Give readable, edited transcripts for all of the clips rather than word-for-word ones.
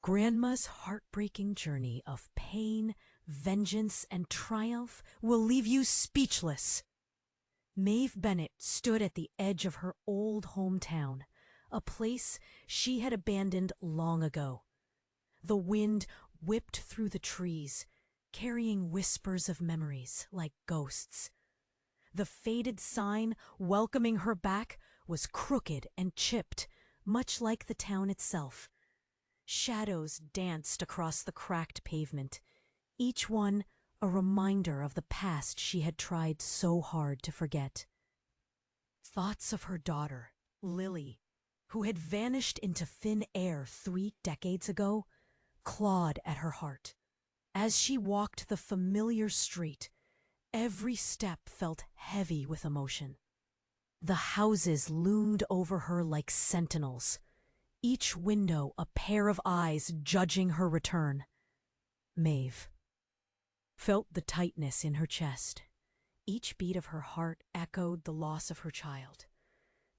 Grandma's heartbreaking journey of pain, vengeance, and triumph will leave you speechless. Maeve Bennett stood at the edge of her old hometown, a place she had abandoned long ago. The wind whipped through the trees, carrying whispers of memories like ghosts. The faded sign welcoming her back was crooked and chipped, much like the town itself. Shadows danced across the cracked pavement, each one a reminder of the past she had tried so hard to forget. Thoughts of her daughter, Lily, who had vanished into thin air 3 decades ago, clawed at her heart. As she walked the familiar street, every step felt heavy with emotion. The houses loomed over her like sentinels, each window a pair of eyes judging her return. Maeve felt the tightness in her chest. Each beat of her heart echoed the loss of her child.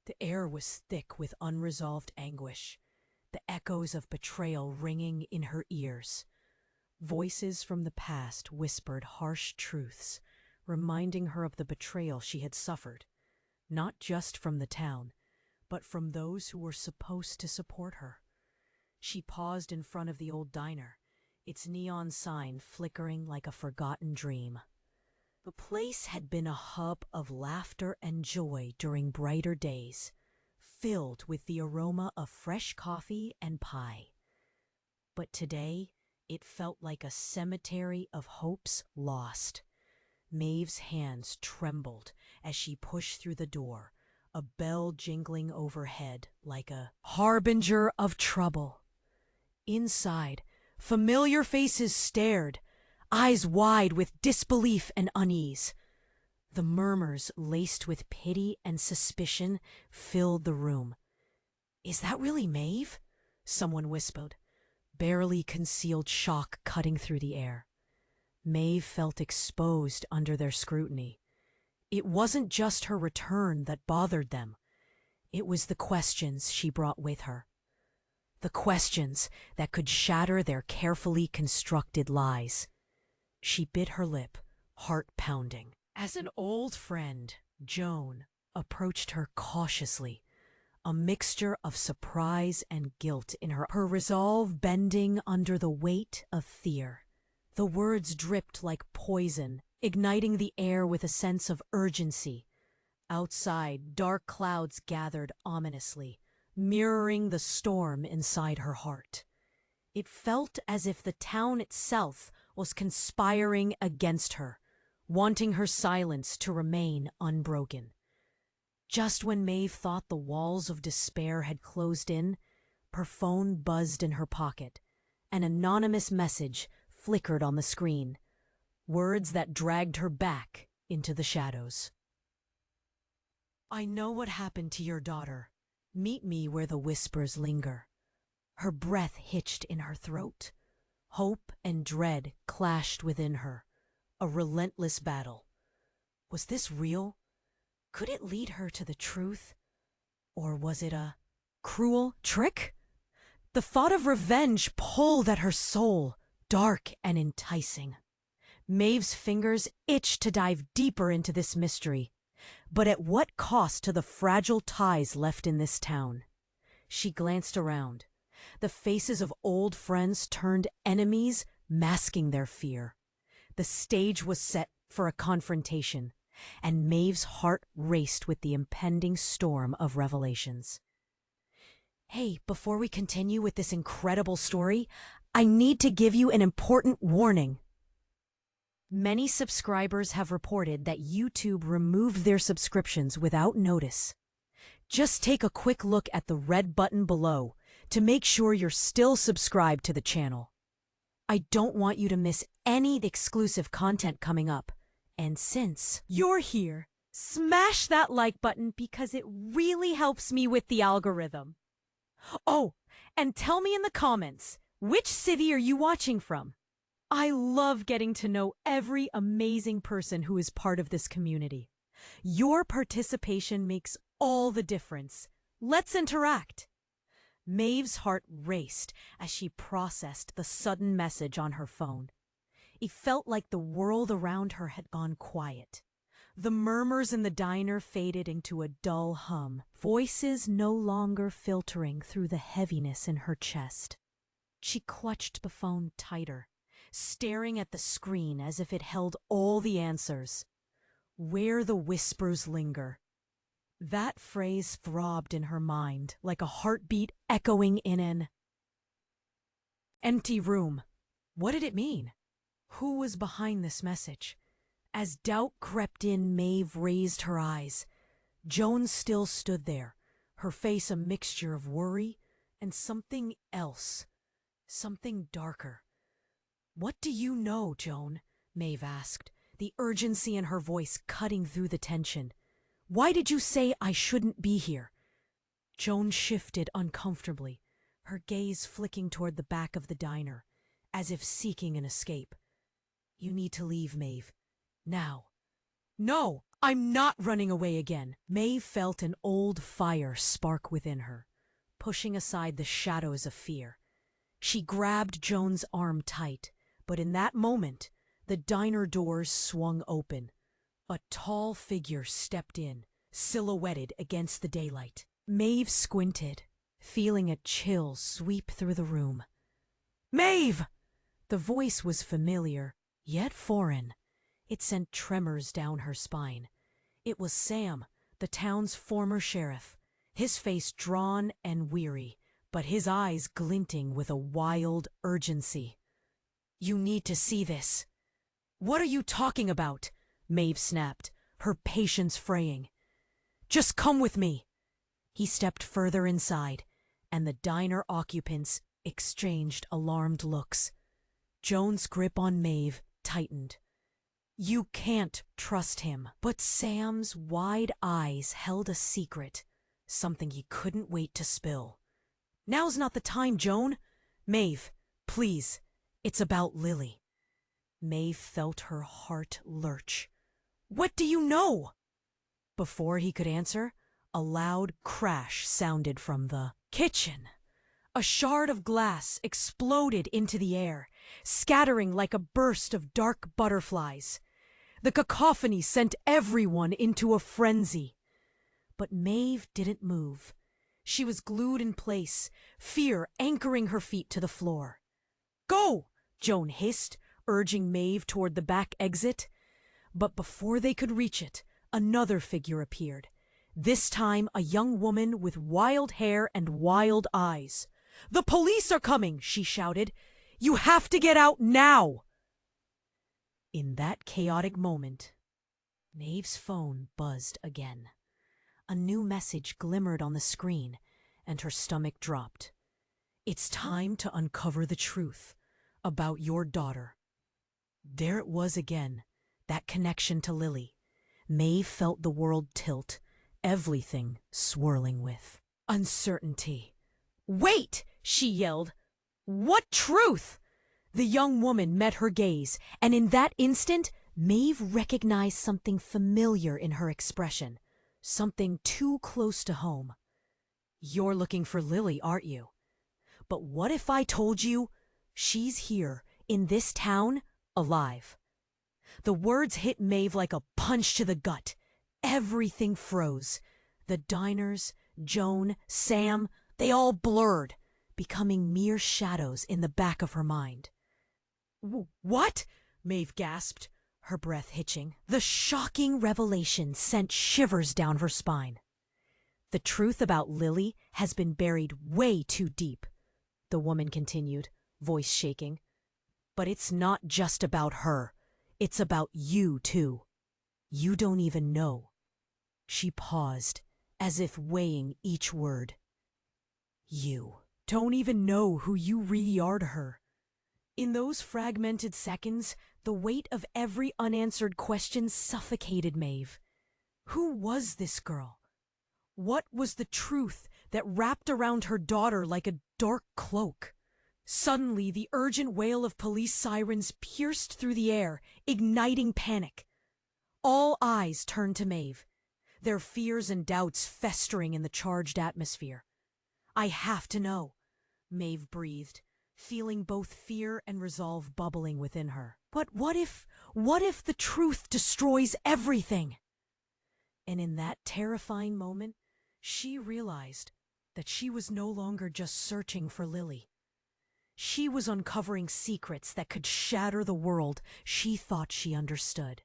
The air was thick with unresolved anguish, the echoes of betrayal ringing in her ears. Voices from the past whispered harsh truths, reminding her of the betrayal she had suffered, not just from the town, but from those who were supposed to support her. She paused in front of the old diner, its neon sign flickering like a forgotten dream. The place had been a hub of laughter and joy during brighter days, filled with the aroma of fresh coffee and pie. But today, it felt like a cemetery of hopes lost. Maeve's hands trembled as she pushed through the door, a bell jingling overhead like a harbinger of trouble. Inside, familiar faces stared, eyes wide with disbelief and unease. The murmurs, laced with pity and suspicion, filled the room. "Is that really Maeve?" someone whispered, barely concealed shock cutting through the air. Maeve felt exposed under their scrutiny. It wasn't just her return that bothered them. It was the questions she brought with her. The questions that could shatter their carefully constructed lies. She bit her lip, heart pounding, as an old friend, Joan, approached her cautiously, a mixture of surprise and guilt in her resolve bending under the weight of fear. The words dripped like poison, igniting the air with a sense of urgency. Outside, dark clouds gathered ominously, mirroring the storm inside her heart. It felt as if the town itself was conspiring against her, wanting her silence to remain unbroken. Just when Maeve thought the walls of despair had closed in, her phone buzzed in her pocket. An anonymous message flickered on the screen, words that dragged her back into the shadows. "I know what happened to your daughter. Meet me where the whispers linger." Her breath hitched in her throat. Hope and dread clashed within her, a relentless battle. Was this real? Could it lead her to the truth? Or was it a cruel trick? The thought of revenge pulled at her soul, dark and enticing. Maeve's fingers itched to dive deeper into this mystery. But at what cost to the fragile ties left in this town? She glanced around. The faces of old friends turned enemies, masking their fear. The stage was set for a confrontation, and Maeve's heart raced with the impending storm of revelations. "Hey, before we continue with this incredible story, I need to give you an important warning." Many subscribers have reported that YouTube removed their subscriptions without notice. Just take a quick look at the red button below to make sure you're still subscribed to the channel. I don't want you to miss any exclusive content coming up. And since you're here, smash that like button because it really helps me with the algorithm. Oh, and tell me in the comments, which city are you watching from? I love getting to know every amazing person who is part of this community. Your participation makes all the difference. Let's interact. Maeve's heart raced as she processed the sudden message on her phone. It felt like the world around her had gone quiet. The murmurs in the diner faded into a dull hum, voices no longer filtering through the heaviness in her chest. She clutched the phone tighter, staring at the screen as if it held all the answers. Where the whispers linger. That phrase throbbed in her mind like a heartbeat echoing in an empty room. What did it mean? Who was behind this message? As doubt crept in, Maeve raised her eyes. Joan still stood there, her face a mixture of worry and something else. Something darker. "What do you know, Joan?" Maeve asked, the urgency in her voice cutting through the tension. "Why did you say I shouldn't be here?" Joan shifted uncomfortably, her gaze flicking toward the back of the diner, as if seeking an escape. "You need to leave, Maeve. Now." "No, I'm not running away again." Maeve felt an old fire spark within her, pushing aside the shadows of fear. She grabbed Joan's arm tight, but in that moment, the diner doors swung open. A tall figure stepped in, silhouetted against the daylight. Maeve squinted, feeling a chill sweep through the room. "Maeve!" The voice was familiar, yet foreign. It sent tremors down her spine. It was Sam, the town's former sheriff, his face drawn and weary, but his eyes glinting with a wild urgency. "You need to see this." "What are you talking about?" Maeve snapped, her patience fraying. "Just come with me." He stepped further inside, and the diner occupants exchanged alarmed looks. Joan's grip on Maeve tightened. You can't trust him. But Sam's wide eyes held a secret, something he couldn't wait to spill. "Now's not the time, Joan." "Maeve, please. It's about Lily." Maeve felt her heart lurch. "What do you know?" Before he could answer, a loud crash sounded from the kitchen. A shard of glass exploded into the air, scattering like a burst of dark butterflies. The cacophony sent everyone into a frenzy. But Maeve didn't move. She was glued in place, fear anchoring her feet to the floor. "Go!" Joan hissed, urging Maeve toward the back exit. But before they could reach it, another figure appeared. This time a young woman with wild hair and wild eyes. "The police are coming!" she shouted. "You have to get out now!" In that chaotic moment, Maeve's phone buzzed again. A new message glimmered on the screen, and her stomach dropped. "It's time to uncover the truth about your daughter." There it was again, that connection to Lily. Maeve felt the world tilt, everything swirling with uncertainty. "Wait!" she yelled. "What truth?" The young woman met her gaze, and in that instant, Maeve recognized something familiar in her expression, something too close to home. "You're looking for Lily, aren't you? But what if I told you she's here, in this town, alive?" The words hit Maeve like a punch to the gut. Everything froze. The diners, Joan, Sam, they all blurred, becoming mere shadows in the back of her mind. "What?" Maeve gasped, her breath hitching. The shocking revelation sent shivers down her spine. "The truth about Lily has been buried way too deep," the woman continued, voice shaking. "But it's not just about her. It's about you, too. You don't even know." She paused, as if weighing each word. "You don't even know who you really are to her." In those fragmented seconds, the weight of every unanswered question suffocated Maeve. Who was this girl? What was the truth that wrapped around her daughter like a dark cloak? Suddenly, the urgent wail of police sirens pierced through the air, igniting panic. All eyes turned to Maeve, their fears and doubts festering in the charged atmosphere. I have to know, Maeve breathed, feeling both fear and resolve bubbling within her. But what if the truth destroys everything? And in that terrifying moment, she realized that she was no longer just searching for Lily. She was uncovering secrets that could shatter the world she thought she understood.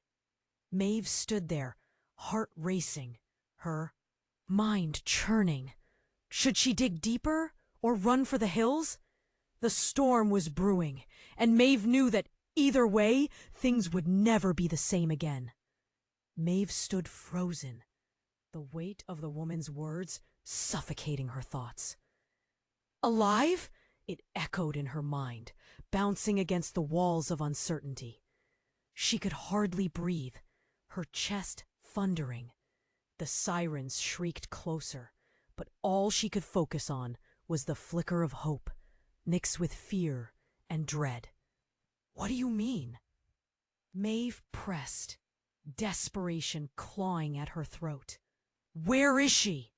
Maeve stood there, heart racing, her mind churning. Should she dig deeper or run for the hills? The storm was brewing, and Maeve knew that either way, things would never be the same again. Maeve stood frozen, the weight of the woman's words suffocating her thoughts. Alive? It echoed in her mind, bouncing against the walls of uncertainty. She could hardly breathe, her chest thundering. The sirens shrieked closer, but all she could focus on was the flicker of hope, mixed with fear and dread. What do you mean? Maeve pressed, desperation clawing at her throat. Where is she?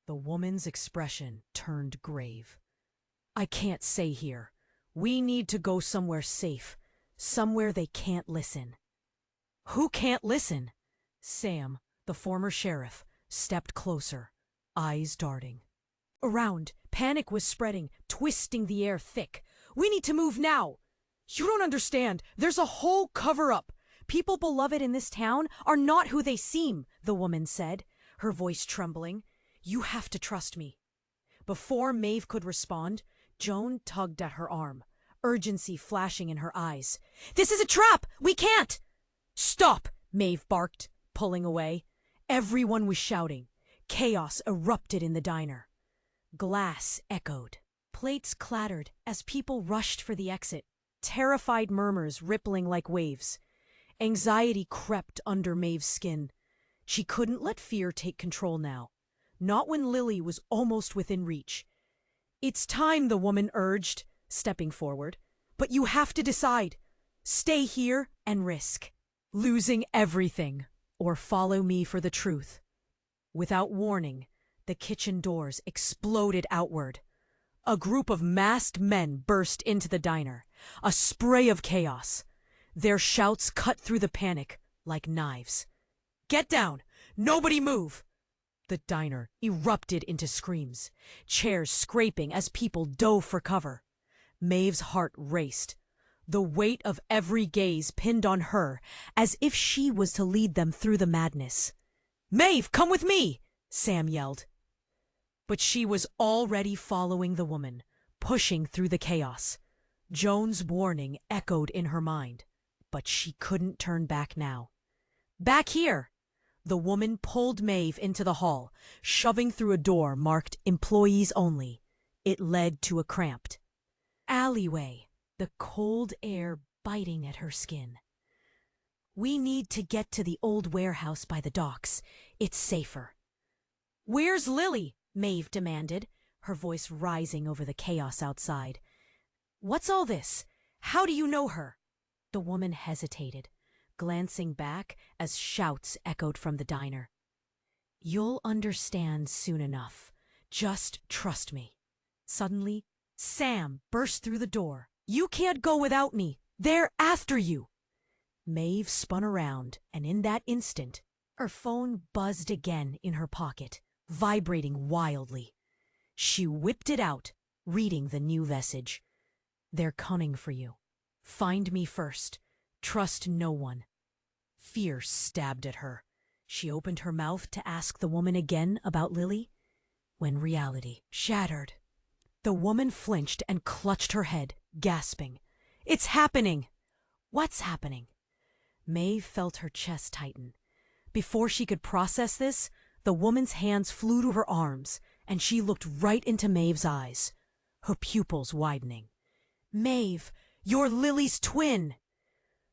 The woman's expression turned grave. I can't stay here. We need to go somewhere safe, somewhere they can't listen. Who can't listen? Sam, the former sheriff, stepped closer, eyes darting. Around, panic was spreading, twisting the air thick. We need to move now. You don't understand. There's a whole cover-up. People beloved in this town are not who they seem, the woman said, her voice trembling. You have to trust me. Before Maeve could respond, Joan tugged at her arm, urgency flashing in her eyes. This is a trap! We can't! Stop! Maeve barked, pulling away. Everyone was shouting. Chaos erupted in the diner. Glass echoed. Plates clattered as people rushed for the exit, terrified murmurs rippling like waves. Anxiety crept under Maeve's skin. She couldn't let fear take control now, not when Lily was almost within reach. It's time, the woman urged, stepping forward. But you have to decide. Stay here and risk losing everything, or follow me for the truth. Without warning, the kitchen doors exploded outward. A group of masked men burst into the diner, a spray of chaos. Their shouts cut through the panic like knives. Get down! Nobody move! The diner erupted into screams, chairs scraping as people dove for cover. Maeve's heart raced, the weight of every gaze pinned on her as if she was to lead them through the madness. Maeve, come with me! Sam yelled. But she was already following the woman, pushing through the chaos. Joan's warning echoed in her mind, but she couldn't turn back now. Back here! The woman pulled Maeve into the hall, shoving through a door marked Employees Only. It led to a cramped alleyway, the cold air biting at her skin. We need to get to the old warehouse by the docks. It's safer. Where's Lily? Maeve demanded, her voice rising over the chaos outside. What's all this? How do you know her? The woman hesitated, glancing back as shouts echoed from the diner. You'll understand soon enough. Just trust me. Suddenly, Sam burst through the door. You can't go without me. They're after you. Maeve spun around, and in that instant, her phone buzzed again in her pocket, vibrating wildly. She whipped it out, reading the new message. They're coming for you. Find me first. Trust no one. Fear stabbed at her. She opened her mouth to ask the woman again about Lily, when reality shattered. The woman flinched and clutched her head, gasping. It's happening! What's happening? Maeve felt her chest tighten. Before she could process this, the woman's hands flew to her arms, and she looked right into Maeve's eyes, her pupils widening. Maeve, you're Lily's twin!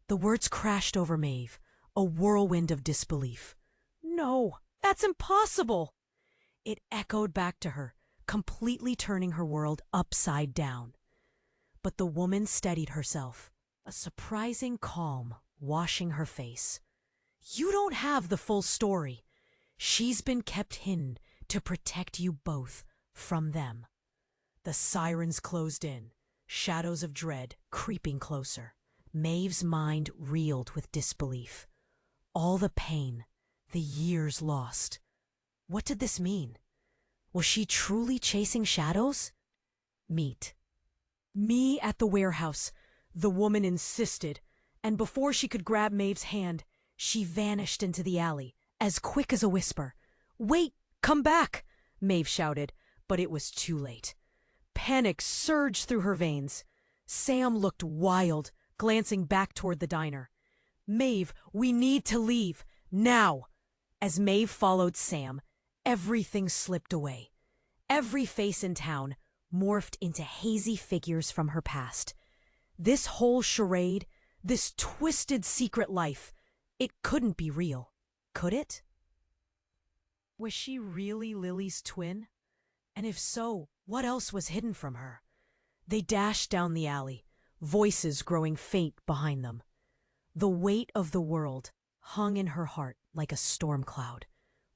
The words crashed over Maeve, a whirlwind of disbelief. No, that's impossible! It echoed back to her, completely turning her world upside down. But the woman steadied herself, a surprising calm washing her face. You don't have the full story. She's been kept hidden to protect you both from them. The sirens closed in, shadows of dread creeping closer. Maeve's mind reeled with disbelief. All the pain, the years lost. What did this mean? Was she truly chasing shadows? Meet. Me at the warehouse, the woman insisted, and before she could grab Maeve's hand, she vanished into the alley, as quick as a whisper. "Wait, come back!" Maeve shouted, but it was too late. Panic surged through her veins. Sam looked wild, glancing back toward the diner. "Maeve, we need to leave, now!" As Maeve followed Sam, everything slipped away. Every face in town morphed into hazy figures from her past. This whole charade, this twisted secret life, it couldn't be real, could it? Was she really Lily's twin? And if so, what else was hidden from her? They dashed down the alley, voices growing faint behind them. The weight of the world hung in her heart like a storm cloud,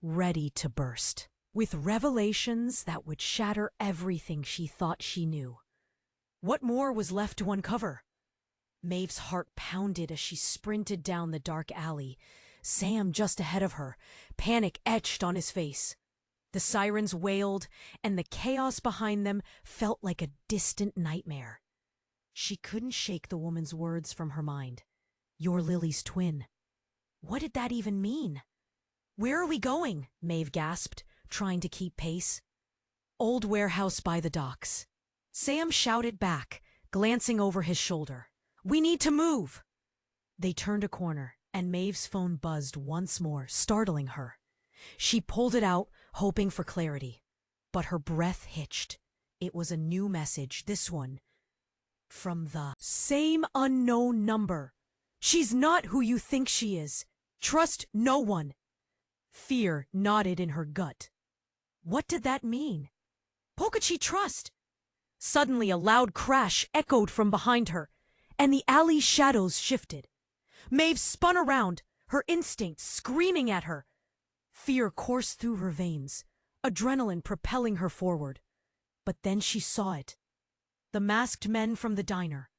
ready to burst, with revelations that would shatter everything she thought she knew. What more was left to uncover? Maeve's heart pounded as she sprinted down the dark alley, Sam just ahead of her, panic etched on his face. The sirens wailed, and the chaos behind them felt like a distant nightmare. She couldn't shake the woman's words from her mind. "You're Lily's twin." What did that even mean? "Where are we going?" Maeve gasped, trying to keep pace. "Old warehouse by the docks." Sam shouted back, glancing over his shoulder. "We need to move!" They turned a corner, and Maeve's phone buzzed once more, startling her. She pulled it out, hoping for clarity. But her breath hitched. It was a new message, this one. From the same unknown number. "She's not who you think she is. Trust no one." Fear knotted in her gut. What did that mean? Who could she trust? Suddenly a loud crash echoed from behind her, and the alley's shadows shifted. Maeve spun around, her instincts screaming at her. Fear coursed through her veins, adrenaline propelling her forward. But then she saw it. The masked men from the diner,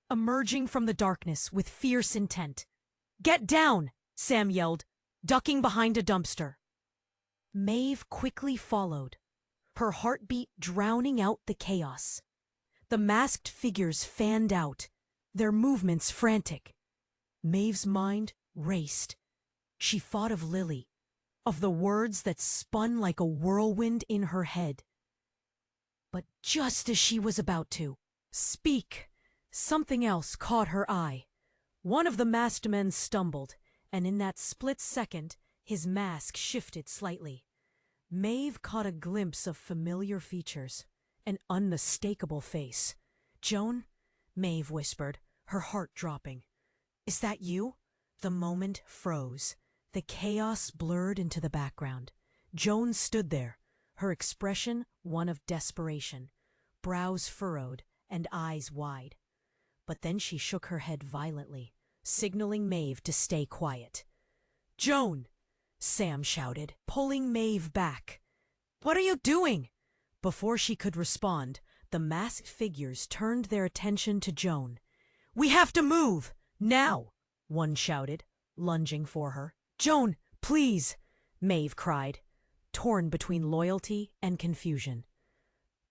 emerging from the darkness with fierce intent. "Get down!" Sam yelled, ducking behind a dumpster. Maeve quickly followed, her heartbeat drowning out the chaos. The masked figures fanned out, their movements frantic. Maeve's mind raced. She thought of Lily, of the words that spun like a whirlwind in her head. But just as she was about to speak, something else caught her eye. One of the masked men stumbled, and in that split second, his mask shifted slightly. Maeve caught a glimpse of familiar features, an unmistakable face. "Joan?" Maeve whispered, her heart dropping. "Is that you?" The moment froze. The chaos blurred into the background. Joan stood there, her expression one of desperation, brows furrowed and eyes wide. But then she shook her head violently, signaling Maeve to stay quiet. "Joan!" Sam shouted, pulling Maeve back. "What are you doing?" Before she could respond, the masked figures turned their attention to Joan. "We have to move! Now!" one shouted, lunging for her. "Joan, please!" Maeve cried, torn between loyalty and confusion.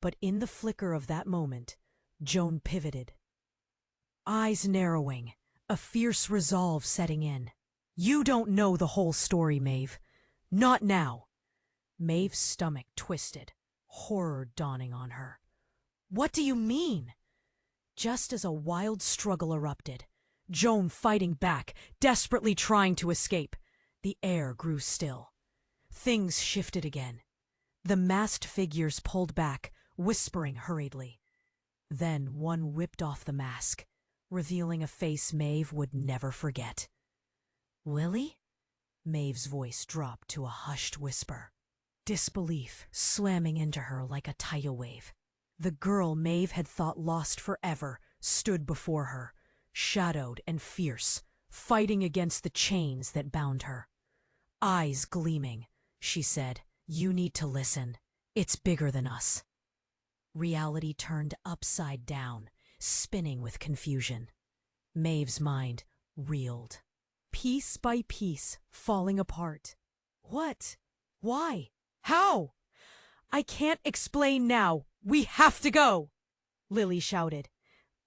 But in the flicker of that moment, Joan pivoted. Eyes narrowing, a fierce resolve setting in. "You don't know the whole story, Maeve. Not now." Maeve's stomach twisted, horror dawning on her. "What do you mean?" Just as a wild struggle erupted, Joan fighting back, desperately trying to escape, the air grew still. Things shifted again. The masked figures pulled back, whispering hurriedly. Then one whipped off the mask, revealing a face Maeve would never forget. "Lily?" Maeve's voice dropped to a hushed whisper, disbelief slamming into her like a tidal wave. The girl Maeve had thought lost forever stood before her, shadowed and fierce, fighting against the chains that bound her. Eyes gleaming, she said, "You need to listen. It's bigger than us." Reality turned upside down, spinning with confusion. Maeve's mind reeled. Piece by piece, falling apart. What? Why? How? I can't explain now. We have to go! Lily shouted,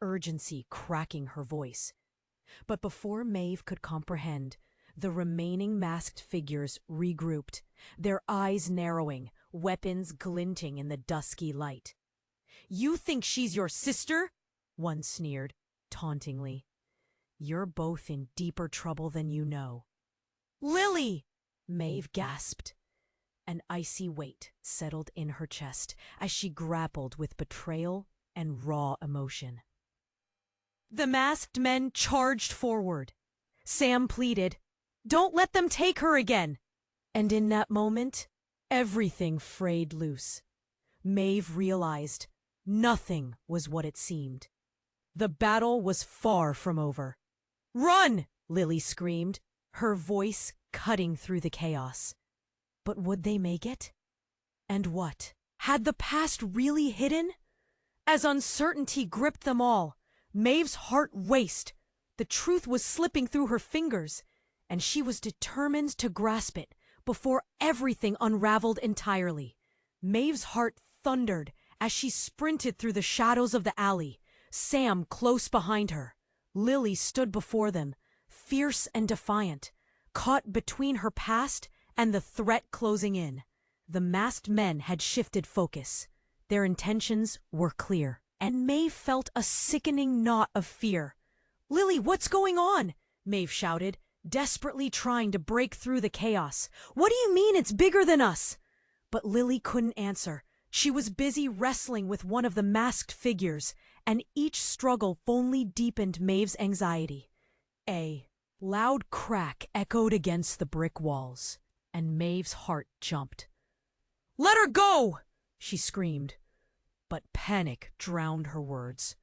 urgency cracking her voice. But before Maeve could comprehend, the remaining masked figures regrouped, their eyes narrowing, weapons glinting in the dusky light. You think she's your sister? One sneered, tauntingly. You're both in deeper trouble than you know. Lily! Maeve gasped. An icy weight settled in her chest as she grappled with betrayal and raw emotion. The masked men charged forward. Sam pleaded, "Don't let them take her again!" And in that moment, everything frayed loose. Maeve realized nothing was what it seemed. The battle was far from over. "Run!" Lily screamed, her voice cutting through the chaos. But would they make it? And what? Had the past really hidden? As uncertainty gripped them all, Maeve's heart raced. The truth was slipping through her fingers, and she was determined to grasp it before everything unraveled entirely. Maeve's heart thundered as she sprinted through the shadows of the alley, Sam close behind her. Lily stood before them, fierce and defiant, caught between her past and the threat closing in. The masked men had shifted focus. Their intentions were clear, and Maeve felt a sickening knot of fear. "Lily, what's going on?" Maeve shouted, desperately trying to break through the chaos. "What do you mean it's bigger than us?" But Lily couldn't answer. She was busy wrestling with one of the masked figures, and each struggle only deepened Maeve's anxiety. A loud crack echoed against the brick walls, and Maeve's heart jumped. "Let her go!" she screamed, but panic drowned her words.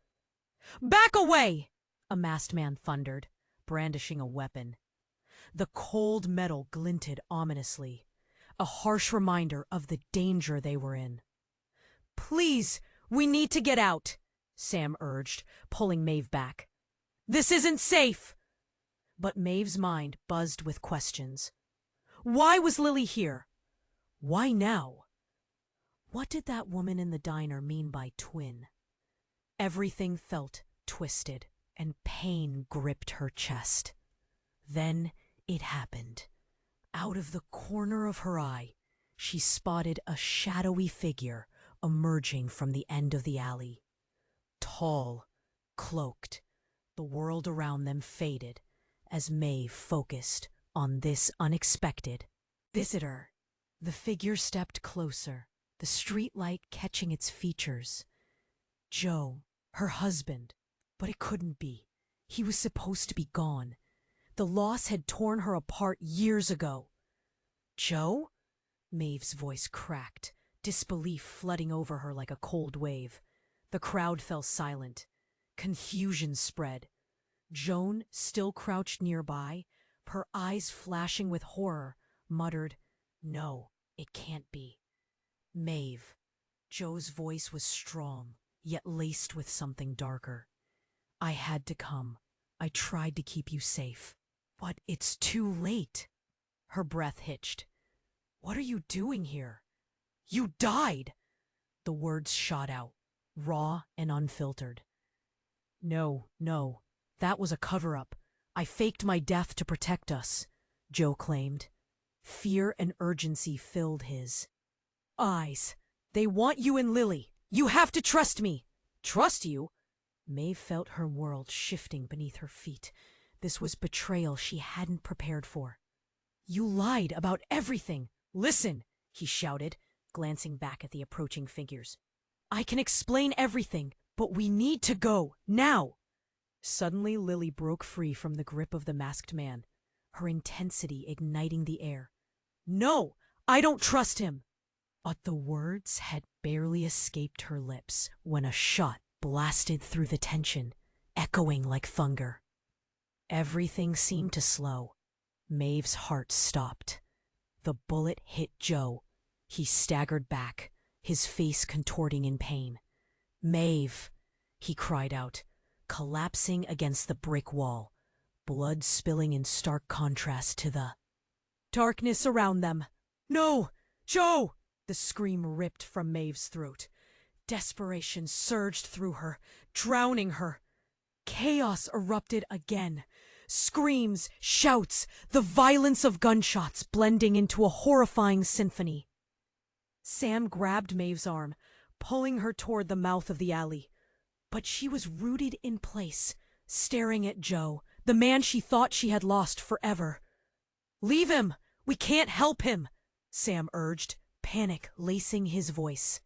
"Back away!" a masked man thundered, brandishing a weapon. The cold metal glinted ominously, a harsh reminder of the danger they were in. "Please, we need to get out," Sam urged, pulling Maeve back. "This isn't safe!" But Maeve's mind buzzed with questions. Why was Lily here? Why now? What did that woman in the diner mean by twin? Everything felt twisted, and pain gripped her chest. Then it happened. Out of the corner of her eye, she spotted a shadowy figure emerging from the end of the alley. Tall, cloaked, the world around them faded as Maeve focused on this unexpected visitor. The figure stepped closer, the streetlight catching its features. Joe, her husband. But it couldn't be. He was supposed to be gone. The loss had torn her apart years ago. "Joe?" Maeve's voice cracked, disbelief flooding over her like a cold wave. The crowd fell silent. Confusion spread. Joan, still crouched nearby, her eyes flashing with horror, muttered, "No, it can't be." "Maeve." Joe's voice was strong, yet laced with something darker. "I had to come. I tried to keep you safe. But it's too late." Her breath hitched. "What are you doing here?" "You died!" The words shot out, raw and unfiltered. No, that was a cover-up. I faked my death to protect us," Joe claimed. Fear and urgency filled his eyes. "They want you and Lily. You have to trust me." "Trust you?" Maeve felt her world shifting beneath her feet. This was betrayal she hadn't prepared for. "You lied about everything. Listen," he shouted, glancing back at the approaching figures. "I can explain everything, but we need to go, now." Suddenly Lily broke free from the grip of the masked man, her intensity igniting the air. "No, I don't trust him." But the words had barely escaped her lips when a shot blasted through the tension, echoing like thunder. Everything seemed to slow. Maeve's heart stopped. The bullet hit Joe. He staggered back, his face contorting in pain. Maeve, he cried out, collapsing against the brick wall, blood spilling in stark contrast to the darkness around them. No! Joe! The scream ripped from Maeve's throat. Desperation surged through her, drowning her. Chaos erupted again. Screams, shouts, the violence of gunshots blending into a horrifying symphony. Sam grabbed Maeve's arm, pulling her toward the mouth of the alley. But she was rooted in place, staring at Joe, the man she thought she had lost forever. "Leave him! We can't help him!" Sam urged, panic lacing his voice.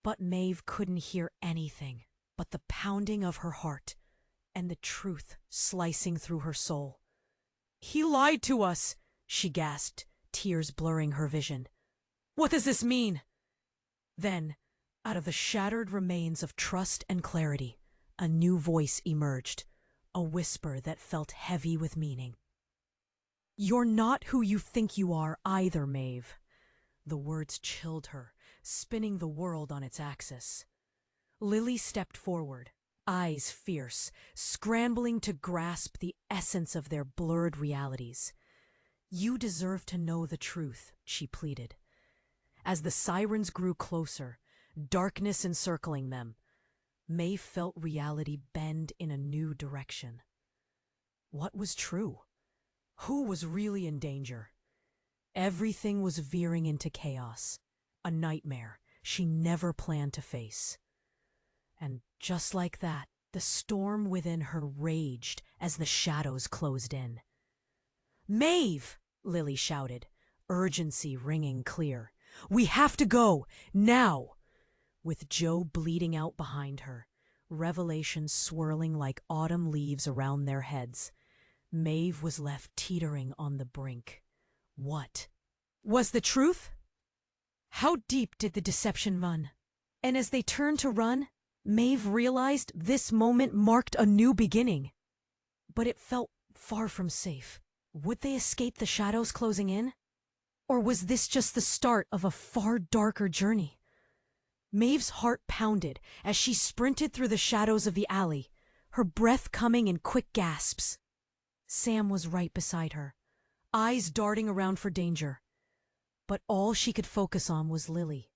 But Maeve couldn't hear anything but the pounding of her heart and the truth slicing through her soul. "He lied to us," she gasped, tears blurring her vision. "What does this mean?" Then, out of the shattered remains of trust and clarity, a new voice emerged, a whisper that felt heavy with meaning. "You're not who you think you are either, Maeve." The words chilled her, spinning the world on its axis. Lily stepped forward, eyes fierce, scrambling to grasp the essence of their blurred realities. "You deserve to know the truth," she pleaded. As the sirens grew closer, darkness encircling them, Maeve felt reality bend in a new direction. What was true? Who was really in danger? Everything was veering into chaos, a nightmare she never planned to face. And just like that, the storm within her raged as the shadows closed in. "Maeve!" Lily shouted, urgency ringing clear. "We have to go, now!" With Joe bleeding out behind her, revelations swirling like autumn leaves around their heads, Maeve was left teetering on the brink. What was the truth? How deep did the deception run? And as they turned to run, Maeve realized this moment marked a new beginning. But it felt far from safe. Would they escape the shadows closing in? Or was this just the start of a far darker journey? Maeve's heart pounded as she sprinted through the shadows of the alley, her breath coming in quick gasps. Sam was right beside her, eyes darting around for danger. But all she could focus on was Lily,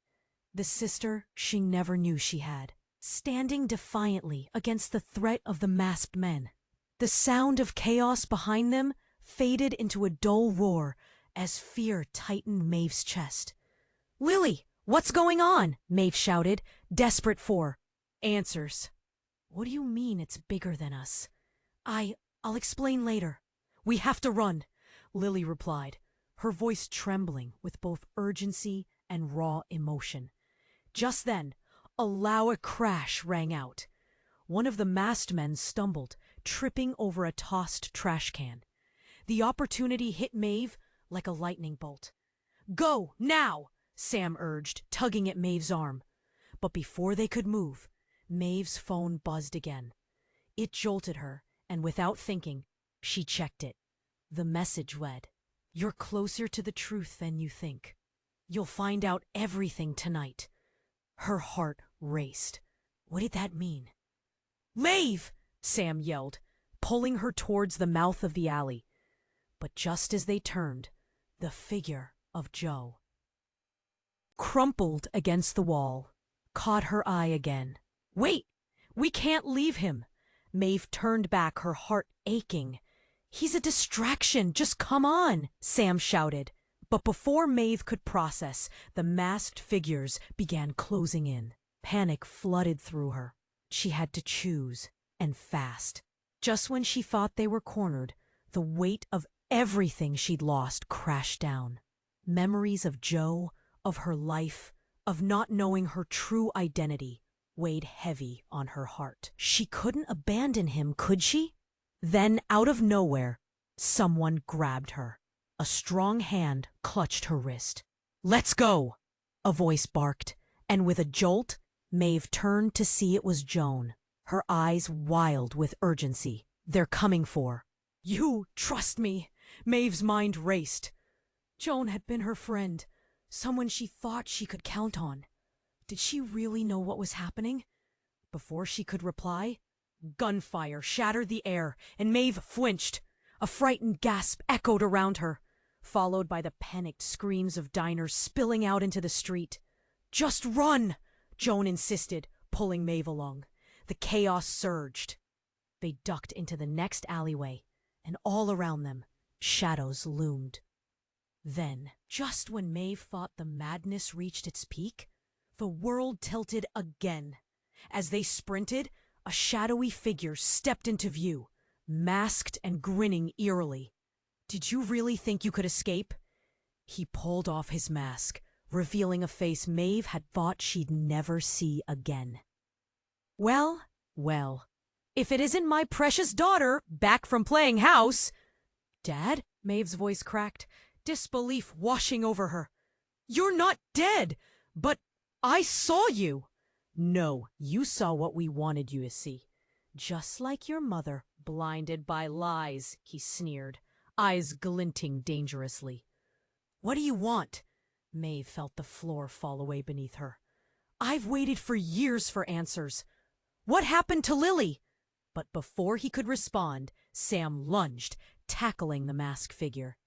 the sister she never knew she had, standing defiantly against the threat of the masked men. The sound of chaos behind them faded into a dull roar as fear tightened Maeve's chest. "Lily, what's going on?" Maeve shouted, desperate for answers. "What do you mean it's bigger than us?" I'll explain later. We have to run," Lily replied, her voice trembling with both urgency and raw emotion. Just then, a loud crash rang out. One of the masked men stumbled, tripping over a tossed trash can. The opportunity hit Maeve like a lightning bolt. "Go, now!" Sam urged, tugging at Maeve's arm. But before they could move, Maeve's phone buzzed again. It jolted her, and without thinking, she checked it. The message read, "You're closer to the truth than you think. You'll find out everything tonight." Her heart raced. What did that mean? "Maeve!" Sam yelled, pulling her towards the mouth of the alley. But just as they turned, the figure of Joe crumpled against the wall, caught her eye again. "Wait! We can't leave him!" Maeve turned back, her heart aching. "He's a distraction! Just come on!" Sam shouted. But before Maeve could process, the masked figures began closing in. Panic flooded through her. She had to choose, and fast. Just when she thought they were cornered, the weight of everything she'd lost crashed down. Memories of Joe, of her life, of not knowing her true identity, weighed heavy on her heart. She couldn't abandon him, could she? Then, out of nowhere, someone grabbed her. A strong hand clutched her wrist. "Let's go!" a voice barked, and with a jolt, Maeve turned to see it was Joan, her eyes wild with urgency. "They're coming for you. Trust me." Maeve's mind raced. Joan had been her friend, someone she thought she could count on. Did she really know what was happening? Before she could reply, gunfire shattered the air, and Maeve flinched. A frightened gasp echoed around her, followed by the panicked screams of diners spilling out into the street. "Just run!" Joan insisted, pulling Maeve along. The chaos surged. They ducked into the next alleyway, and all around them, shadows loomed. Then, just when Maeve thought the madness reached its peak, the world tilted again. As they sprinted, a shadowy figure stepped into view, masked and grinning eerily. "Did you really think you could escape?" He pulled off his mask, revealing a face Maeve had thought she'd never see again. "Well, well, if it isn't my precious daughter, back from playing house." "Dad?" Maeve's voice cracked, disbelief washing over her. "You're not dead! But I saw you!" "No, you saw what we wanted you to see. Just like your mother, blinded by lies," he sneered, eyes glinting dangerously. "What do you want?" Maeve felt the floor fall away beneath her. "I've waited for years for answers. What happened to Lily?" But before he could respond, Sam lunged, tackling the masked figure.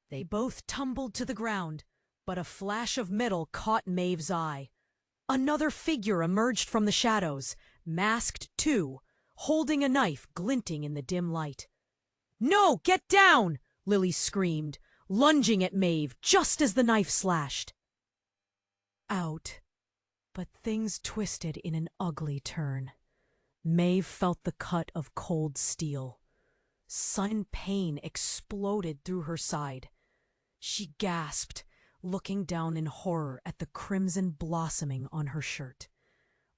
They both tumbled to the ground, but a flash of metal caught Maeve's eye. Another figure emerged from the shadows, masked too, holding a knife glinting in the dim light. "No, get down!" Lily screamed, lunging at Maeve just as the knife slashed. Out. But things twisted in an ugly turn. Maeve felt the cut of cold steel. Sudden pain exploded through her side. She gasped, looking down in horror at the crimson blossoming on her shirt.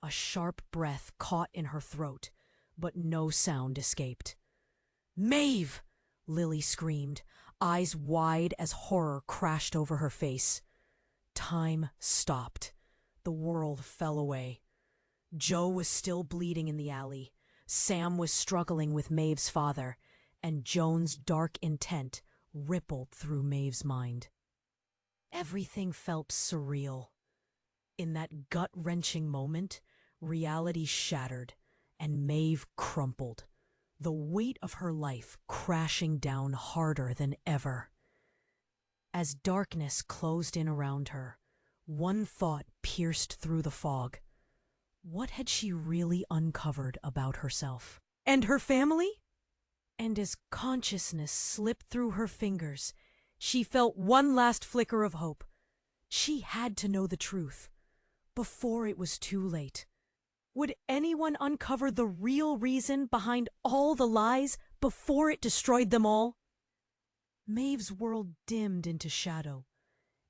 A sharp breath caught in her throat, but no sound escaped. "Maeve!" Lily screamed, eyes wide as horror crashed over her face. Time stopped. The world fell away. Joe was still bleeding in the alley. Sam was struggling with Maeve's father, and Joan's dark intent rippled through Maeve's mind. Everything felt surreal. In that gut-wrenching moment, reality shattered, and Maeve crumpled, the weight of her life crashing down harder than ever. As darkness closed in around her, one thought pierced through the fog. What had she really uncovered about herself? And her family? And as consciousness slipped through her fingers, she felt one last flicker of hope. She had to know the truth, before it was too late. Would anyone uncover the real reason behind all the lies before it destroyed them all? Maeve's world dimmed into shadow,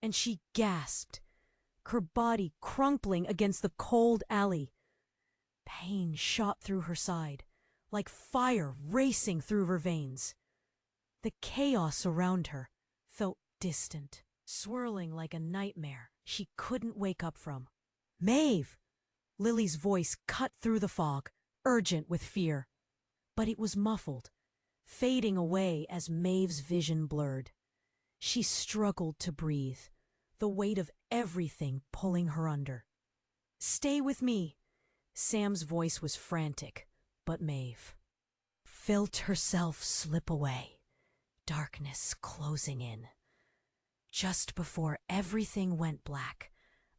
and she gasped, her body crumpling against the cold alley. Pain shot through her side, like fire racing through her veins. The chaos around her felt distant, swirling like a nightmare she couldn't wake up from. "Maeve!" Lily's voice cut through the fog, urgent with fear. But it was muffled, fading away as Maeve's vision blurred. She struggled to breathe, the weight of everything pulling her under. "Stay with me." Sam's voice was frantic, but Maeve felt herself slip away, darkness closing in. Just before everything went black,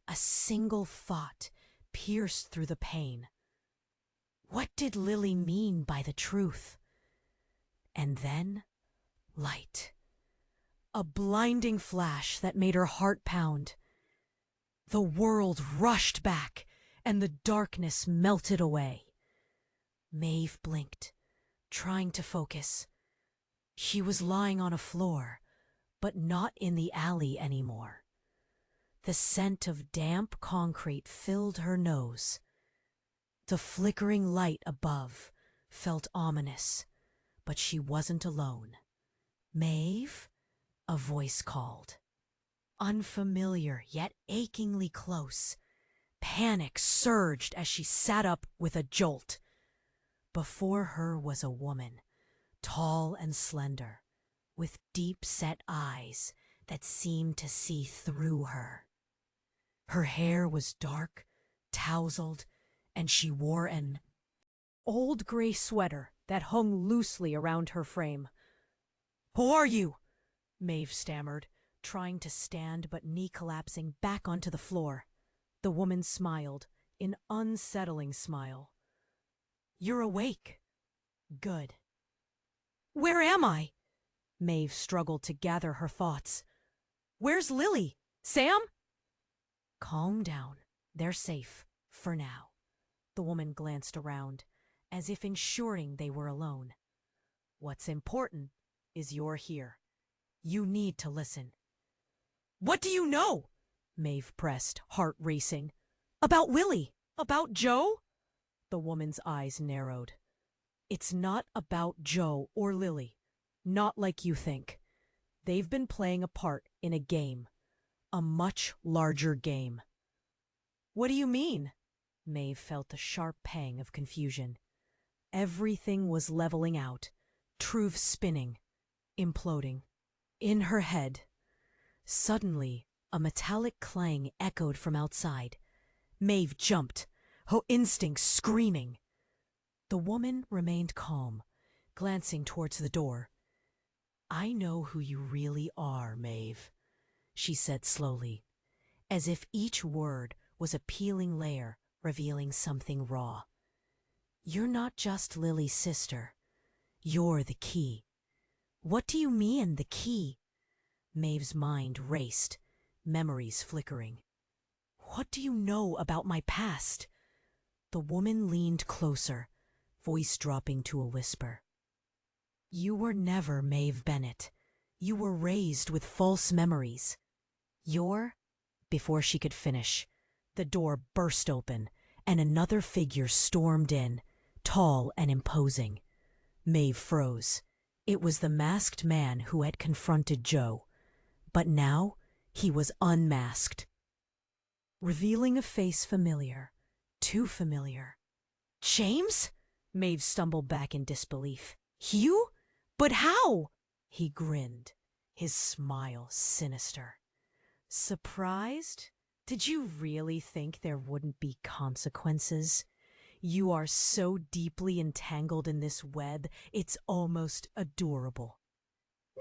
a single thought pierced through the pain. What did Lily mean by the truth? And then, light. A blinding flash that made her heart pound. The world rushed back, and the darkness melted away. Maeve blinked, trying to focus. She was lying on a floor, but not in the alley anymore. The scent of damp concrete filled her nose. The flickering light above felt ominous, but she wasn't alone. "Maeve?" a voice called. Unfamiliar, yet achingly close. Panic surged as she sat up with a jolt. Before her was a woman, tall and slender, with deep-set eyes that seemed to see through her. Her hair was dark, tousled, and she wore an old gray sweater that hung loosely around her frame. "Who are you?" Maeve stammered, trying to stand but knee collapsing back onto the floor. The woman smiled, an unsettling smile. "You're awake. Good." "Where am I?" Maeve struggled to gather her thoughts. "Where's Lily? Sam?" "Calm down. They're safe, for now." The woman glanced around, as if ensuring they were alone. "What's important is you're here. You need to listen." "What do you know?" Maeve pressed, heart racing. "About Willie? About Joe?" The woman's eyes narrowed. "It's not about Joe or Lily. Not like you think. They've been playing a part in a game. A much larger game." "What do you mean?" Maeve felt a sharp pang of confusion. Everything was leveling out, truth spinning, imploding. In her head, suddenly, a metallic clang echoed from outside. Maeve jumped, her instincts screaming. The woman remained calm, glancing towards the door. "I know who you really are, Maeve," she said slowly, as if each word was a peeling layer revealing something raw. "You're not just Lily's sister. You're the key." "What do you mean, the key?" Maeve's mind raced, memories flickering. "What do you know about my past?" The woman leaned closer, voice dropping to a whisper. "You were never Maeve Bennett. You were raised with false memories. You're—" Before she could finish, the door burst open, and another figure stormed in, tall and imposing. Maeve froze. It was the masked man who had confronted Joe. But now he was unmasked, revealing a face familiar, too familiar. "James?" Maeve stumbled back in disbelief. "You? But how?" He grinned, his smile sinister. "Surprised? Did you really think there wouldn't be consequences? You are so deeply entangled in this web, it's almost adorable."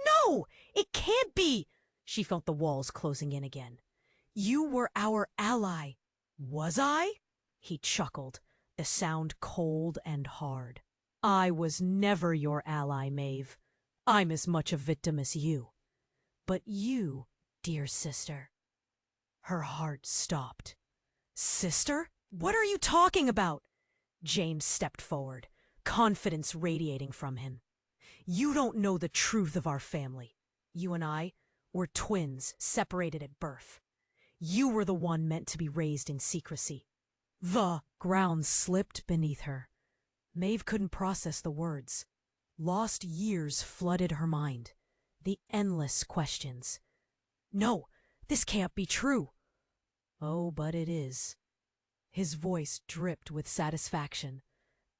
"No! It can't be!" She felt the walls closing in again. "You were our ally." "Was I?" He chuckled, the sound cold and hard. "I was never your ally, Maeve. I'm as much a victim as you. But you, dear sister—" Her heart stopped. "Sister? What are you talking about?" James stepped forward, confidence radiating from him. "You don't know the truth of our family. You and I were twins separated at birth. You were the one meant to be raised in secrecy." The ground slipped beneath her. Maeve couldn't process the words. Lost years flooded her mind. The endless questions. "No, this can't be true." "Oh, but it is." His voice dripped with satisfaction.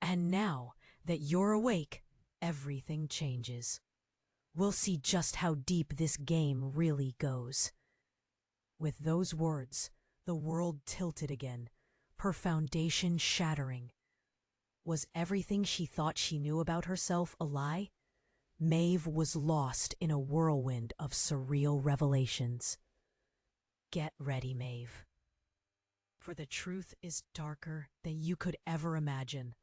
"And now that you're awake, everything changes. We'll see just how deep this game really goes." With those words, the world tilted again, her foundation shattering. Was everything she thought she knew about herself a lie? Maeve was lost in a whirlwind of surreal revelations. Get ready, Maeve. For the truth is darker than you could ever imagine.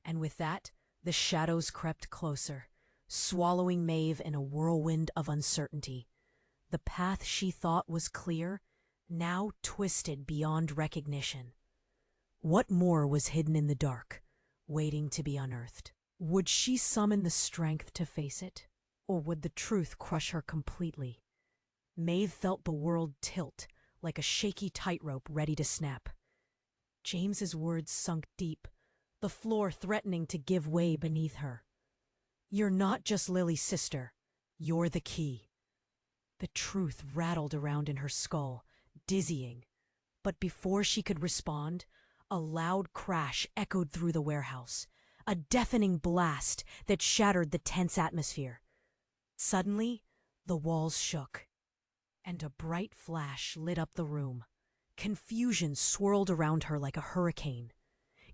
And with that, the shadows crept closer, swallowing Maeve in a whirlwind of uncertainty. The path she thought was clear, now twisted beyond recognition. What more was hidden in the dark, waiting to be unearthed? Would she summon the strength to face it, or would the truth crush her completely? Maeve felt the world tilt, like a shaky tightrope ready to snap. James's words sunk deep, the floor threatening to give way beneath her. "You're not just Lily's sister. You're the key." The truth rattled around in her skull, dizzying. But before she could respond, a loud crash echoed through the warehouse, a deafening blast that shattered the tense atmosphere. Suddenly, the walls shook, and a bright flash lit up the room. Confusion swirled around her like a hurricane.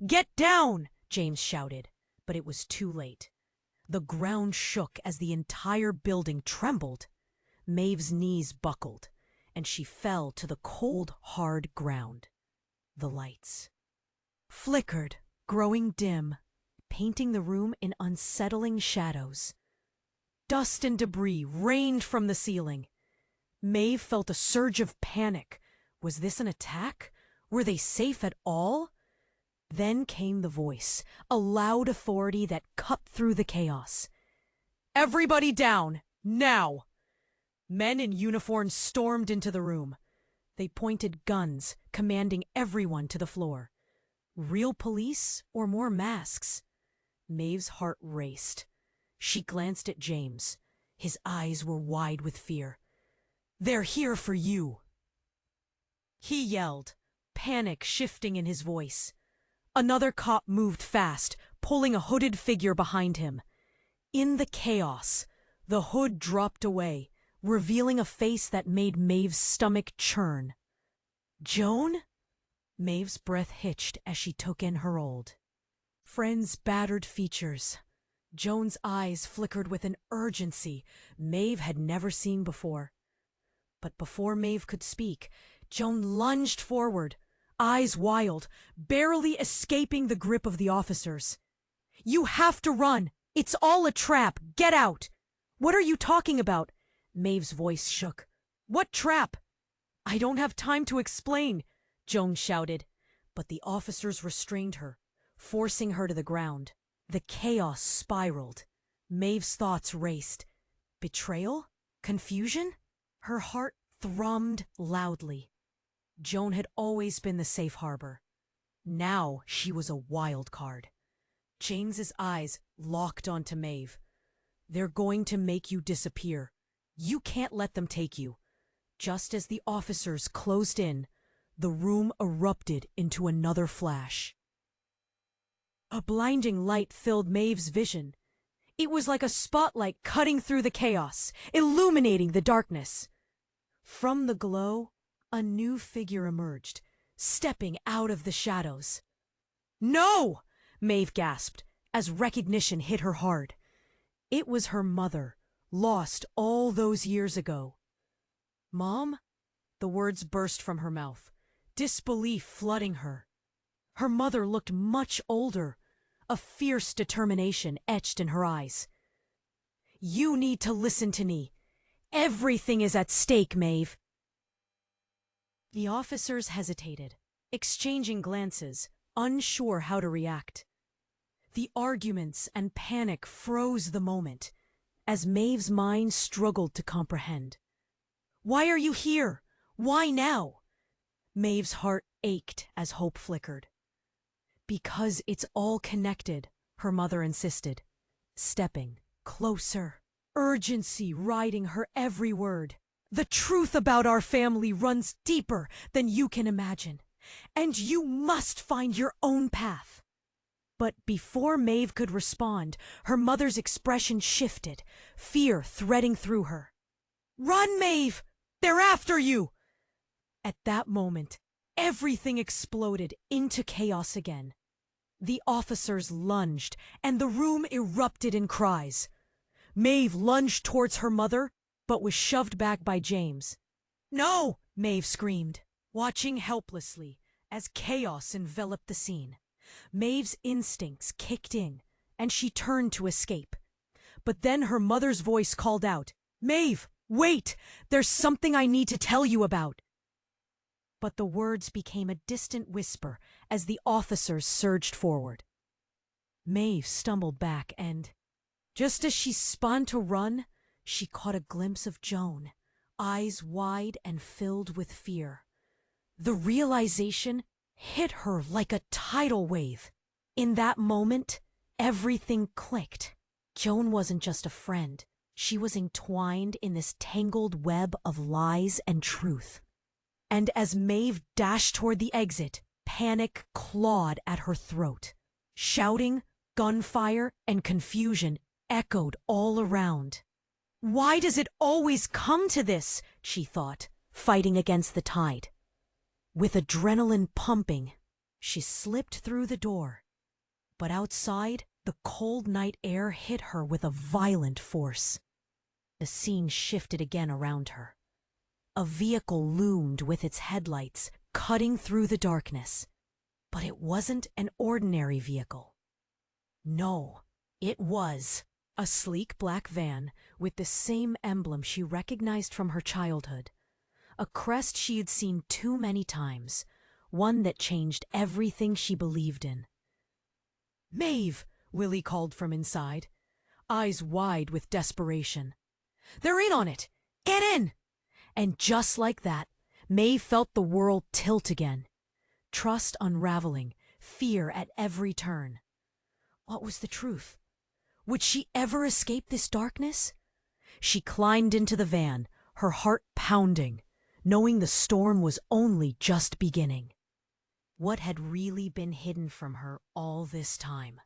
"Get down!" James shouted, but it was too late. The ground shook as the entire building trembled. Maeve's knees buckled, and she fell to the cold, hard ground. The lights flickered, growing dim, painting the room in unsettling shadows. Dust and debris rained from the ceiling. Maeve felt a surge of panic. Was this an attack? Were they safe at all? Then came the voice, a loud authority that cut through the chaos. "Everybody down, now!" Men in uniform stormed into the room. They pointed guns, commanding everyone to the floor. Real police or more masks? Maeve's heart raced. She glanced at James. His eyes were wide with fear. "They're here for you!" He yelled, panic shifting in his voice. Another cop moved fast, pulling a hooded figure behind him. In the chaos, the hood dropped away, revealing a face that made Maeve's stomach churn. "Joan?" Maeve's breath hitched as she took in her old friend's battered features. Joan's eyes flickered with an urgency Maeve had never seen before. But before Maeve could speak, Joan lunged forward, eyes wild, barely escaping the grip of the officers. "You have to run! It's all a trap! Get out!" "What are you talking about?" Maeve's voice shook. "What trap?" "I don't have time to explain," Joan shouted. But the officers restrained her, forcing her to the ground. The chaos spiraled. Maeve's thoughts raced. Betrayal? Confusion? Her heart thrummed loudly. Joan had always been the safe harbor. Now she was a wild card. James's eyes locked onto Maeve. "They're going to make you disappear. You can't let them take you." Just as the officers closed in, the room erupted into another flash. A blinding light filled Maeve's vision. It was like a spotlight cutting through the chaos, illuminating the darkness. From the glow, a new figure emerged, stepping out of the shadows. "No!" Maeve gasped, as recognition hit her hard. It was her mother, lost all those years ago. "Mom?" The words burst from her mouth, disbelief flooding her. Her mother looked much older, a fierce determination etched in her eyes. "You need to listen to me. Everything is at stake, Maeve." The officers hesitated, exchanging glances, unsure how to react. The arguments and panic froze the moment, as Maeve's mind struggled to comprehend. "Why are you here? Why now?" Maeve's heart ached as hope flickered. "Because it's all connected," her mother insisted, stepping closer, urgency riding her every word. "The truth about our family runs deeper than you can imagine, and you must find your own path." But before Maeve could respond, her mother's expression shifted, fear threading through her. "Run, Maeve! They're after you!" At that moment, everything exploded into chaos again. The officers lunged, and the room erupted in cries. Maeve lunged towards her mother, but was shoved back by James. "No!" Maeve screamed, watching helplessly as chaos enveloped the scene. Maeve's instincts kicked in, and she turned to escape. But then her mother's voice called out, "Maeve, wait! There's something I need to tell you about." But the words became a distant whisper as the officers surged forward. Maeve stumbled back and, just as she spun to run, she caught a glimpse of Joan, eyes wide and filled with fear. The realization hit her like a tidal wave. In that moment, everything clicked. Joan wasn't just a friend. She was entwined in this tangled web of lies and truth. And as Maeve dashed toward the exit, panic clawed at her throat. Shouting, gunfire, and confusion echoed all around. "Why does it always come to this?" she thought, fighting against the tide. With adrenaline pumping, She slipped through the door, but outside, the cold night air hit her with a violent force. The scene shifted again around her. A vehicle loomed with its headlights, cutting through the darkness. But it wasn't an ordinary vehicle. No, it was a sleek black van with the same emblem she recognized from her childhood. A crest she had seen too many times, one that changed everything she believed in. "Maeve!" Lily called from inside, eyes wide with desperation. "They're in on it! Get in!" And just like that, Maeve felt the world tilt again. Trust unraveling, fear at every turn. What was the truth? Would she ever escape this darkness? She climbed into the van, her heart pounding, knowing the storm was only just beginning. What had really been hidden from her all this time?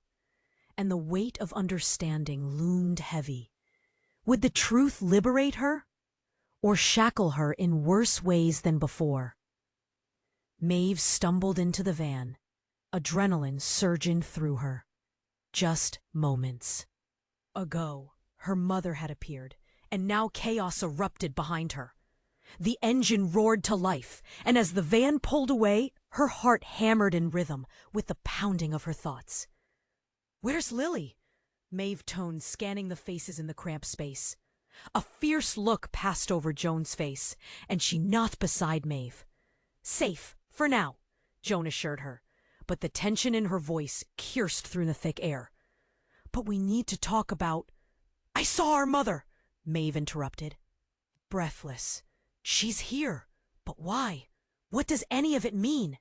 And the weight of understanding loomed heavy. Would the truth liberate her, or shackle her in worse ways than before? Maeve stumbled into the van, adrenaline surging through her. Just moments ago, her mother had appeared, and now chaos erupted behind her. The engine roared to life, and as the van pulled away, her heart hammered in rhythm with the pounding of her thoughts. "Where's Lily?" Maeve toned, scanning the faces in the cramped space. A fierce look passed over Joan's face, and she knelt beside Maeve. "Safe, for now," Joan assured her, but the tension in her voice pierced through the thick air. "But we need to talk about—" "I saw our mother," Maeve interrupted. Breathless. "She's here. But why? What does any of it mean?"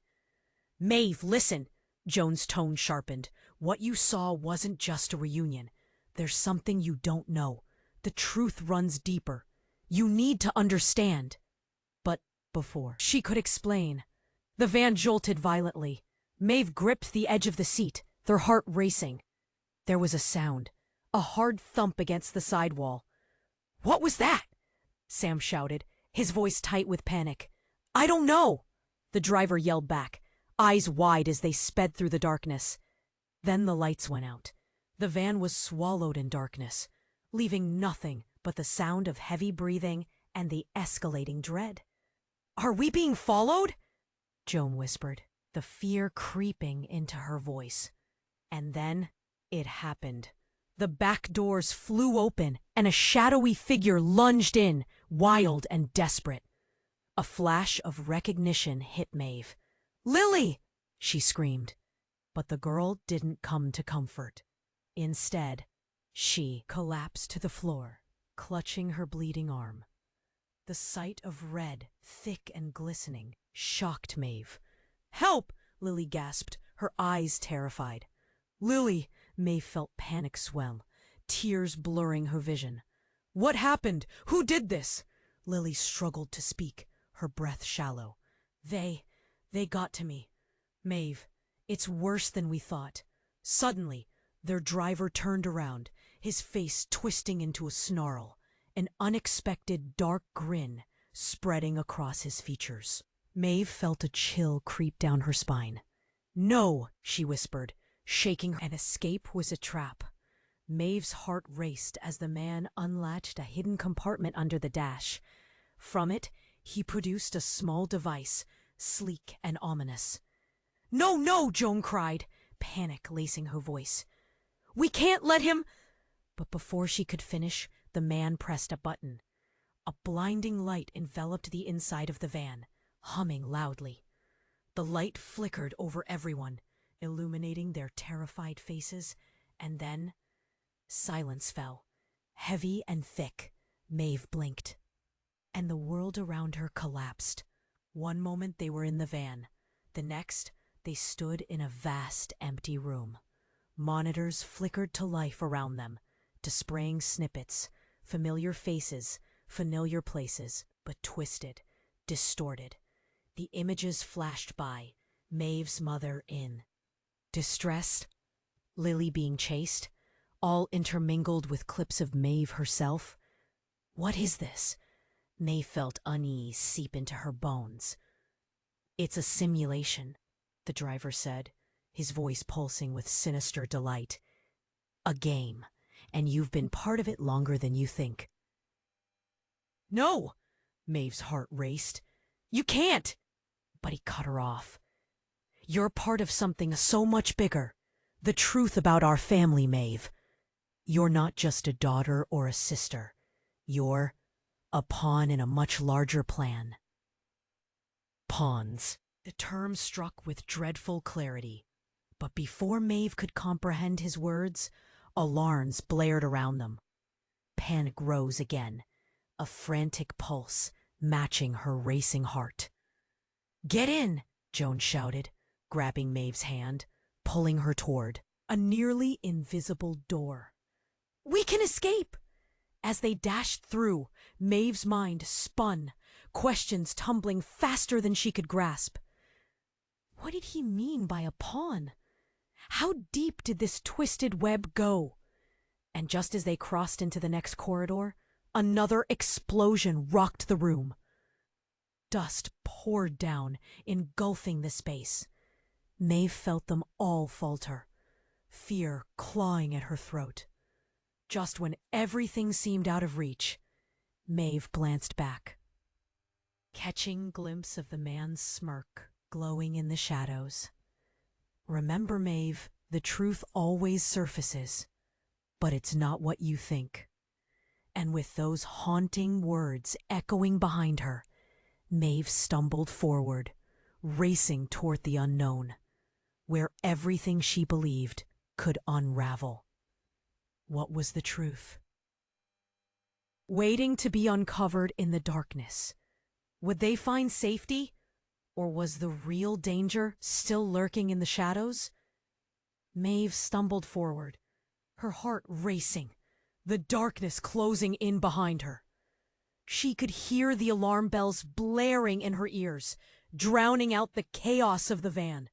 "Maeve, listen." Joan's tone sharpened. "What you saw wasn't just a reunion. There's something you don't know. The truth runs deeper. You need to understand." But before she could explain, the van jolted violently. Maeve gripped the edge of the seat, their heart racing. There was a sound, a hard thump against the sidewall. "What was that?" Sam shouted, his voice tight with panic. "I don't know," the driver yelled back, eyes wide as they sped through the darkness. Then the lights went out. The van was swallowed in darkness, leaving nothing but the sound of heavy breathing and the escalating dread. "Are we being followed?" Joan whispered, the fear creeping into her voice. And then it happened. The back doors flew open, and a shadowy figure lunged in, wild and desperate. A flash of recognition hit Maeve. "Lily!" she screamed. But the girl didn't come to comfort. Instead, she collapsed to the floor, clutching her bleeding arm. The sight of red, thick and glistening, shocked Maeve. "Help!" Lily gasped, her eyes terrified. "Lily!" Maeve felt panic swell, tears blurring her vision. "What happened? Who did this?" Lily struggled to speak, her breath shallow. They got to me. Maeve, it's worse than we thought." Suddenly, their driver turned around, his face twisting into a snarl, an unexpected dark grin spreading across his features. Maeve felt a chill creep down her spine. "No," she whispered, shaking her. An escape was a trap. Maeve's heart raced as the man unlatched a hidden compartment under the dash. From it, he produced a small device, sleek and ominous. "No, no!" Joan cried, panic lacing her voice. "We can't let him—" But before she could finish, the man pressed a button. A blinding light enveloped the inside of the van, humming loudly. The light flickered over everyone, illuminating their terrified faces, and then silence fell, heavy and thick. Maeve blinked, and the world around her collapsed. One moment they were in the van, the next they stood in a vast empty room. Monitors flickered to life around them, displaying snippets, familiar faces, familiar places, but twisted, distorted. The images flashed by, Maeve's mother in distress, Lily being chased, all intermingled with clips of Maeve herself. What is this? Maeve felt unease seep into her bones. It's a simulation. the driver said, his voice pulsing with sinister delight. A game, and you've been part of it longer than you think. No! Maeve's heart raced. You can't! But he cut her off. You're part of something so much bigger. The truth about our family, Maeve. You're not just a daughter or a sister. You're a pawn in a much larger plan. Pawns. The term struck with dreadful clarity. But before Maeve could comprehend his words, alarms blared around them. Panic rose again, a frantic pulse matching her racing heart. Get in, Joan shouted, grabbing Maeve's hand, pulling her toward a nearly invisible door. We can escape! As they dashed through, Maeve's mind spun, questions tumbling faster than she could grasp. What did he mean by a pawn? How deep did this twisted web go? And just as they crossed into the next corridor, another explosion rocked the room. Dust poured down, engulfing the space. Maeve felt them all falter, fear clawing at her throat. Just when everything seemed out of reach, Maeve glanced back, catching a glimpse of the man's smirk glowing in the shadows. Remember, Maeve, the truth always surfaces, but it's not what you think. And with those haunting words echoing behind her, Maeve stumbled forward, racing toward the unknown, where everything she believed could unravel. What was the truth? Waiting to be uncovered in the darkness. Would they find safety? Or was the real danger still lurking in the shadows? Maeve stumbled forward, her heart racing, the darkness closing in behind her. She could hear the alarm bells blaring in her ears, drowning out the chaos of the van.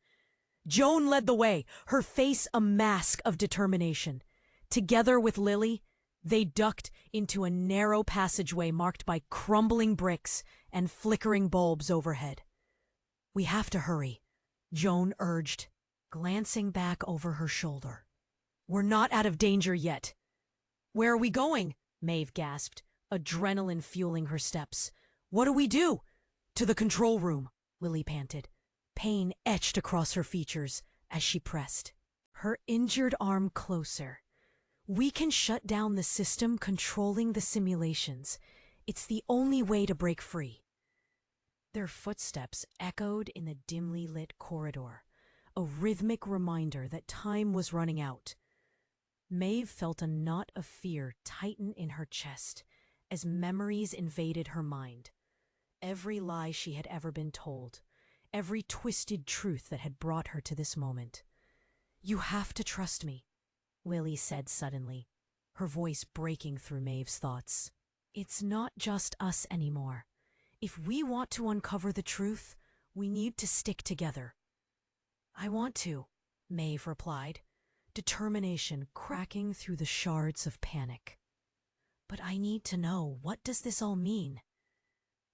Joan led the way, her face a mask of determination. Together with Lily, they ducked into a narrow passageway marked by crumbling bricks and flickering bulbs overhead. We have to hurry, Joan urged, glancing back over her shoulder. We're not out of danger yet. Where are we going? Maeve gasped, adrenaline fueling her steps. What do we do? To the control room, Lily panted. Pain etched across her features as she pressed her injured arm closer. We can shut down the system controlling the simulations. It's the only way to break free. Their footsteps echoed in the dimly lit corridor, a rhythmic reminder that time was running out. Maeve felt a knot of fear tighten in her chest as memories invaded her mind. Every lie she had ever been told, every twisted truth that had brought her to this moment. You have to trust me, Lily said suddenly, her voice breaking through Maeve's thoughts. It's not just us anymore. If we want to uncover the truth, we need to stick together. I want to, Maeve replied, determination cracking through the shards of panic. But I need to know, what does this all mean?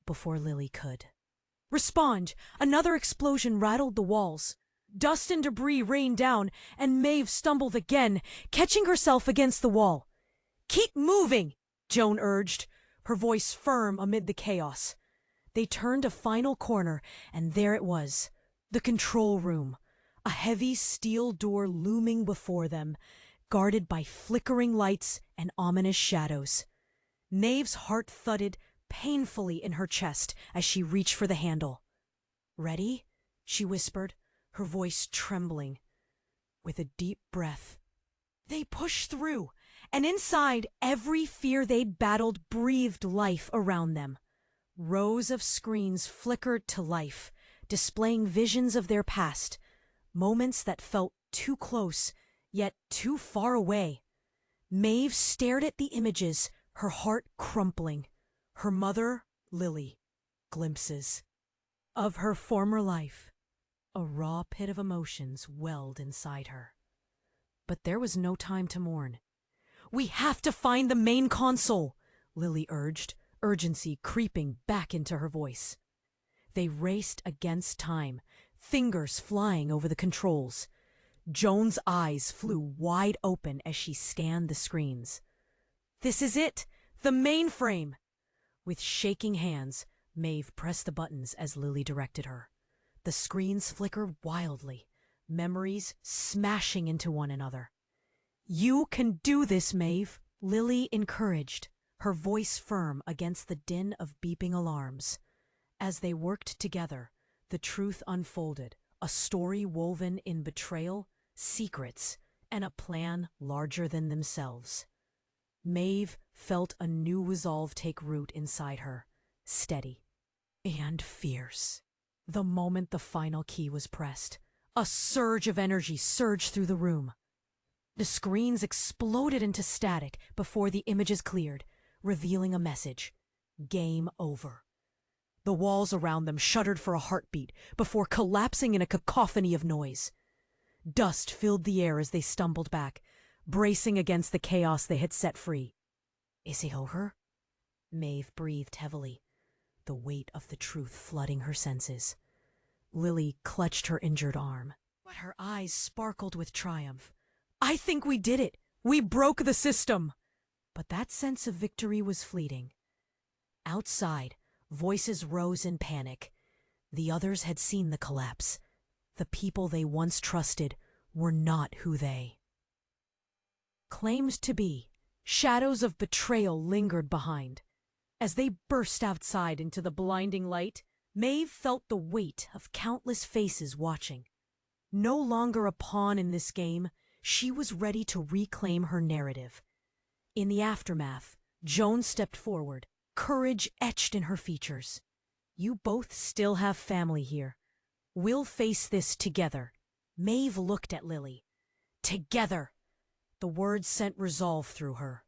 Before Lily could respond, another explosion rattled the walls. Dust and debris rained down, and Maeve stumbled again, catching herself against the wall. Keep moving, Joan urged, her voice firm amid the chaos. They turned a final corner, and there it was, the control room, a heavy steel door looming before them, guarded by flickering lights and ominous shadows. Maeve's heart thudded painfully in her chest as she reached for the handle. Ready? She whispered, her voice trembling. With a deep breath, they pushed through, and inside, every fear they battled breathed life around them. Rows of screens flickered to life, displaying visions of their past, moments that felt too close, yet too far away. Maeve stared at the images, her heart crumpling. Her mother, Lily, glimpses of her former life. A raw pit of emotions welled inside her. But there was no time to mourn. We have to find the main console, Lily urged, urgency creeping back into her voice. They raced against time, fingers flying over the controls. Joan's eyes flew wide open as she scanned the screens. This is it! The mainframe! With shaking hands, Maeve pressed the buttons as Lily directed her. The screens flickered wildly, memories smashing into one another. You can do this, Maeve, Lily encouraged, her voice firm against the din of beeping alarms. As they worked together, the truth unfolded, a story woven in betrayal, secrets, and a plan larger than themselves. Maeve felt a new resolve take root inside her, steady and fierce. The moment the final key was pressed, a surge of energy surged through the room. The screens exploded into static before the images cleared, revealing a message: game over. The walls around them shuddered for a heartbeat before collapsing in a cacophony of noise. Dust filled the air as they stumbled back, bracing against the chaos they had set free. Is it over? Maeve breathed heavily, the weight of the truth flooding her senses. Lily clutched her injured arm, but her eyes sparkled with triumph. I think we did it! We broke the system! But that sense of victory was fleeting. Outside, voices rose in panic. The others had seen the collapse. The people they once trusted were not who they claimed to be. Shadows of betrayal lingered behind. As they burst outside into the blinding light, Maeve felt the weight of countless faces watching. No longer a pawn in this game, she was ready to reclaim her narrative. In the aftermath, Joan stepped forward, courage etched in her features. You both still have family here. We'll face this together. Maeve looked at Lily. Together! The words sent resolve through her.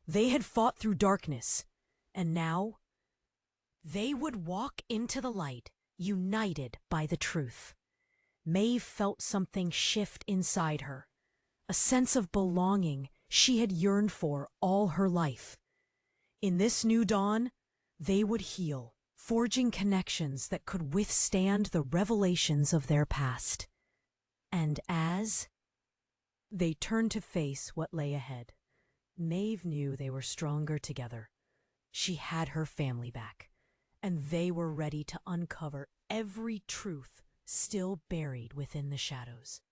They had fought through darkness, and now they would walk into the light, united by the truth. Maeve felt something shift inside her, a sense of belonging she had yearned for all her life. In this new dawn, they would heal, forging connections that could withstand the revelations of their past. And as they turned to face what lay ahead, Maeve knew they were stronger together. She had her family back, and they were ready to uncover every truth still buried within the shadows.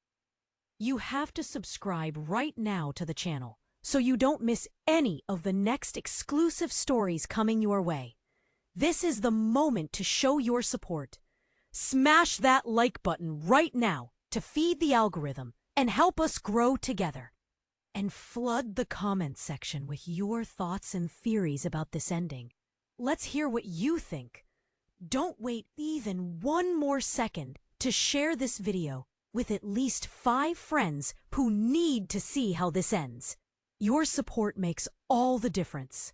You have to subscribe right now to the channel so you don't miss any of the next exclusive stories coming your way. This is the moment to show your support. Smash that like button right now to feed the algorithm and help us grow together. And flood the comments section with your thoughts and theories about this ending. Let's hear what you think. Don't wait even one more second to share this video with at least 5 friends who need to see how this ends. Your support makes all the difference.